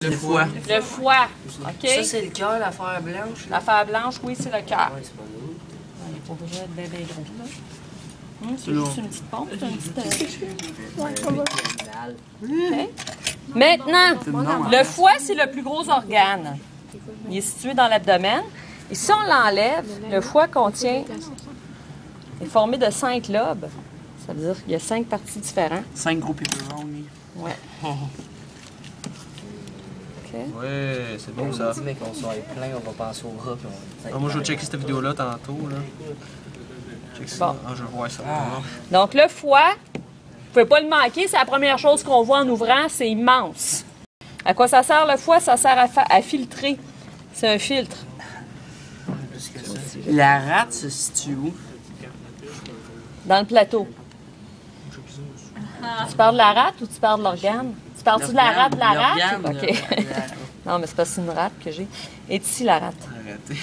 Le foie. Le foie, OK? Ça, c'est le cœur, l'affaire blanche. L'affaire blanche, oui, c'est le cœur. Ouais, c'est pas nous. Il faudrait être bien, bien gros, là. C'est juste une petite pompe, c'est une petite... OK. Maintenant, le foie, c'est le plus gros organe. Il est situé dans l'abdomen. Et si on l'enlève, le foie est formé de 5 lobes. Ça veut dire qu'il y a 5 parties différentes. 5 gros pepperoni. Ouais. OK. Ouais, c'est bon ça. Mais qu'on soit plein, on va penser au rat. Moi, je vais checker cette vidéo-là tantôt. Là. Check ça. Bon. Ah, je vois ça. Donc, le foie, vous ne pouvez pas le manquer, c'est la première chose qu'on voit en ouvrant, c'est immense. À quoi ça sert le foie? Ça sert à filtrer. C'est un filtre. La rate se situe où? Dans le plateau. Tu parles de la rate ou tu parles de l'organe? Tu parles-tu de la rate de la rate? OK. Non, mais c'est pas une rate que j'ai. Et ici, la rate. Arrêtez.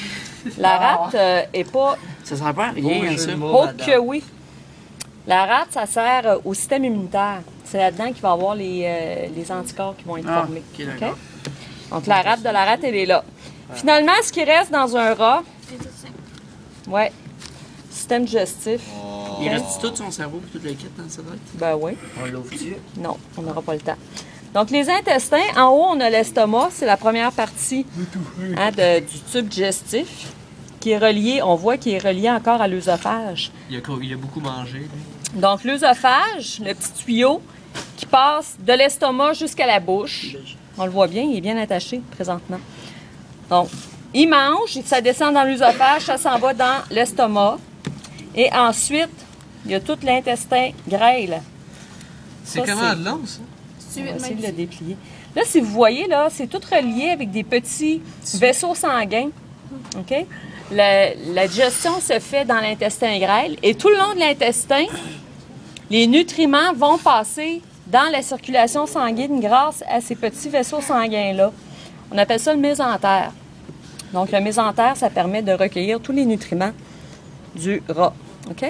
La rate est pas... Ça sert pas à rien, ça. Oh que oui! La rate, ça sert au système immunitaire. C'est là-dedans qu'il va y avoir les anticorps qui vont être formés. OK, d'accord. Donc, la rate de la rate, elle est là. Finalement, ce qui reste dans un rat... Oui. Système digestif. Il reste tout son cerveau et tout le kit dans sa tête? Ben oui. On l'ouvre-tu? Non, on n'aura pas le temps. Donc, les intestins, en haut, on a l'estomac. C'est la première partie du tube digestif qui est relié, on voit qu'il est relié encore à l'œsophage. Il a beaucoup mangé. Lui. Donc, l'œsophage, le petit tuyau qui passe de l'estomac jusqu'à la bouche. On le voit bien, il est bien attaché présentement. Donc, il mange, ça descend dans l'œsophage, ça s'en va dans l'estomac. Et ensuite, il y a tout l'intestin grêle. C'est Ça, comment de long, ça? On va essayer de le déplier. Là, si vous voyez, là, c'est tout relié avec des petits vaisseaux sanguins. OK? La digestion se fait dans l'intestin grêle et tout le long de l'intestin, les nutriments vont passer dans la circulation sanguine grâce à ces petits vaisseaux sanguins-là. On appelle ça le mésentère. Donc, le mésentère, ça permet de recueillir tous les nutriments du rat. OK?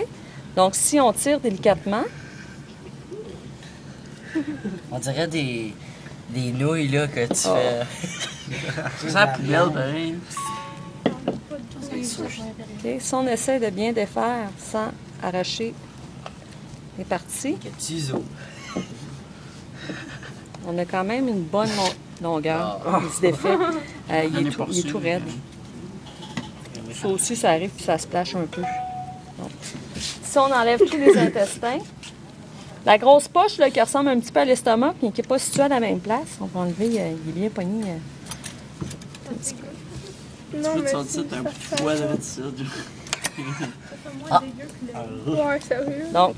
Donc, si on tire délicatement... On dirait des nouilles là, que tu fais. Ça sert à la poubelle, pareil. OK? Si on essaie de bien défaire sans arracher les parties, Que ciseaux. on a quand même une bonne longueur. Il se défait. Il est tout raide. Ça aussi, ça arrive puis ça se plache un peu. Donc, si on enlève tous les intestins, la grosse poche là, qui ressemble un petit peu à l'estomac puis qui n'est pas située à la même place, on va enlever, il est bien pogné. Un petit peu. Tu veux te sortir un petit foie de ça. Ouais, sérieux? Donc,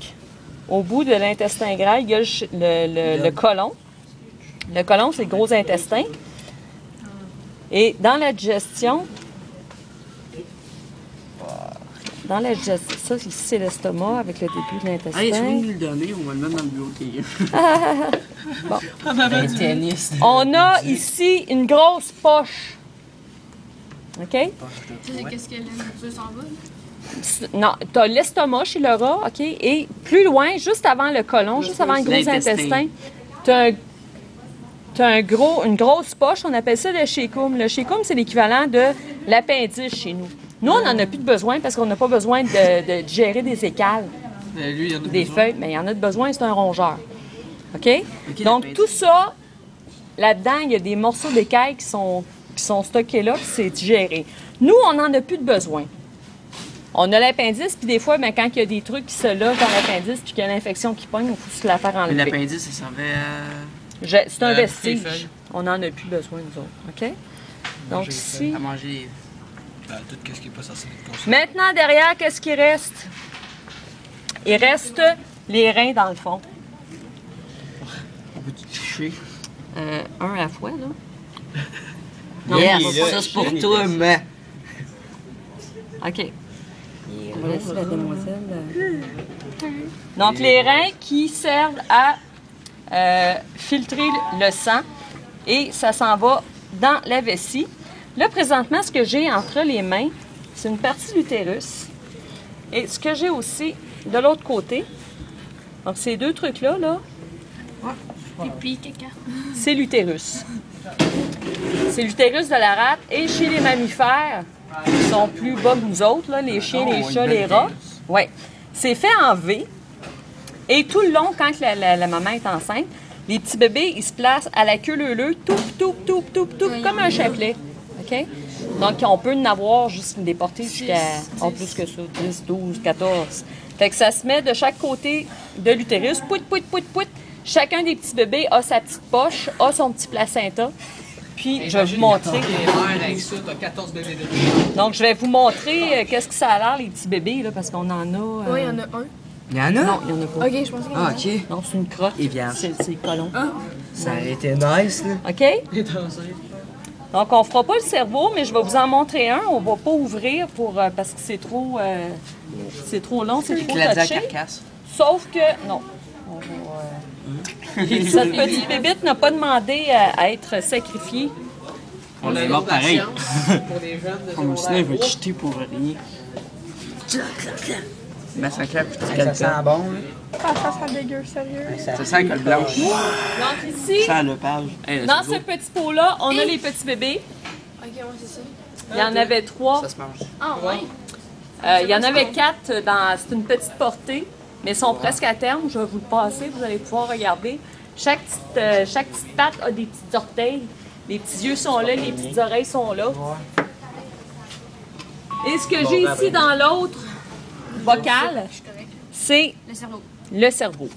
au bout de l'intestin grêle, il y a le côlon. Le côlon, c'est le gros intestin. Et dans la digestion, ça, ici, c'est l'estomac avec le début de l'intestin. Allez, si vous nous le donnez, on va le mettre dans le bureau de TI. Bon. Un tennis. On a ici une grosse poche. OK? Qu'est-ce que la s'en va? Non, tu as l'estomac chez le rat, OK? Et plus loin, juste avant le côlon, juste avant le gros intestin, tu as une grosse poche, on appelle ça le chécum. Le chécum, c'est l'équivalent de l'appendice chez nous. Nous, on n'en a plus de besoin parce qu'on n'a pas besoin de digérer des écales, Lui, il y en a des besoin. feuilles, mais il y en a de besoin, c'est un rongeur. OK? Donc, tout ça, là-dedans, il y a des morceaux d'écailles qui sont stockés là, puis c'est digéré. Nous, on n'en a plus de besoin. On a l'appendice, puis des fois, ben, quand il y a des trucs qui se logent dans l'appendice, puis qu'il y a l'infection qui pogne, il faut se la faire enlever. L'appendice, ça servait à... C'est un vestige. feuilles. On n'en a plus besoin, nous autres. OK? Donc, ici... à manger. Tout ce qui n'est pas censé être consommé. Maintenant, derrière, qu'est-ce qui reste? Il reste les reins, dans le fond. On peut-tu toucher? Un à la fois, là. Yes, ça c'est pour toi, mais. OK. On va laisser la demoiselle. Donc, les reins qui servent à filtrer le sang et ça s'en va dans la vessie. Là, présentement, ce que j'ai entre les mains, c'est une partie de l'utérus. Et ce que j'ai aussi de l'autre côté, donc ces deux trucs-là, Pipi, caca. c'est l'utérus. C'est l'utérus de la rate. Et chez les mammifères, qui sont plus bas que nous autres, là, les chiens, les chats, les rats, ouais, c'est fait en V. Et tout le long, quand la maman est enceinte, les petits bébés, ils se placent à la queue leu-leu, tout, comme un chapelet. OK? Donc, on peut en avoir des portées jusqu'à plus que ça, 10, 12, 14. Fait que ça se met de chaque côté de l'utérus, pouit. Chacun des petits bébés a sa petite poche, a son petit placenta. Puis, je vais vous montrer. Donc, je vais vous montrer qu'est-ce que ça a l'air, les petits bébés, là, parce qu'on en a. Oui, il y en a un. Il y en a? Non, il n'y en a pas. Ok, je pensais qu'il y en a. Ah, ok. Non, c'est une crotte. Et viande. C'est colon. Ça a été nice, là. OK? Donc, on ne fera pas le cerveau, mais je vais vous en montrer un. On ne va pas ouvrir parce que c'est trop long, c'est trop La touché. carcasse. Sauf que, non. On va, cette petite bébite n'a pas demandé à être sacrifiée. On l'a mort pareil. Comme sinon, il va te jeter pour rien. Mais ça claque. Ça sent bon, là. Ah, ça sent dégueu, sérieux. Ça sent la colle blanche. Donc, ici, Ça le page. dans ce petit pot-là, on a les petits bébés. Ok, ouais, c'est ça. Il y en avait 3. Ça se mange. Ah, ouais. Il y en avait 4 c'est une petite portée, mais ils sont presque à terme. Je vais vous le passer, vous allez pouvoir regarder. Chaque petite patte a des petits orteils. Les petits yeux sont là, les petites oreilles sont là. Et ce que j'ai ici dans l'autre bocal, c'est Le cerveau. le cerveau.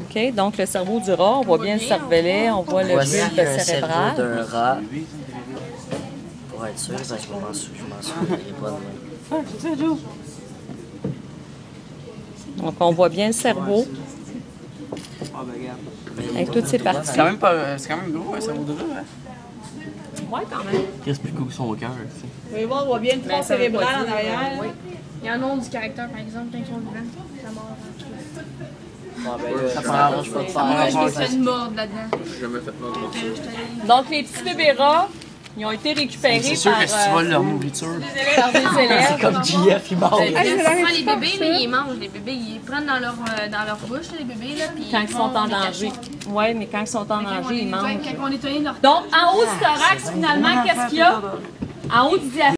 OK, donc le cerveau du rat, on voit bien le cervelet, on voit le Voici bulbe un cerveau cérébral. d'un rat. Pour être sûr, parce que je m'en souviendrai pas de moi. Donc on voit bien le cerveau Ah, ben regarde. avec toutes ses parties. C'est quand même gros, ça vaut de là, hein? Ouais, quand même. Qu'est-ce plus gros que son cœur, tu sais. Vous allez voir, on voit bien le tronc cérébral en arrière. Oui. Il y a un nom du caractère, par exemple, quand ils sont vivants. Ça mord. Ça prend Je peux te Moi, faire. je me suis fait une morde là-dedans. J'ai jamais fait mal. Donc les petits bébés rats, ils ont été récupérés C'est sûr par, que si tu voles leur nourriture. par des élèves. Comme JF, il mord. Les bébés, là, ils mangent. Les bébés, ils prennent dans leur bouche, les bébés, là, puis Quand ils ils sont mangent en les danger. cachons. Oui, mais quand ils sont en danger, ils mangent. Quand on nettoyait leur Donc en haut du thorax, finalement, qu'est-ce qu'il y a? En haut du diaphragme.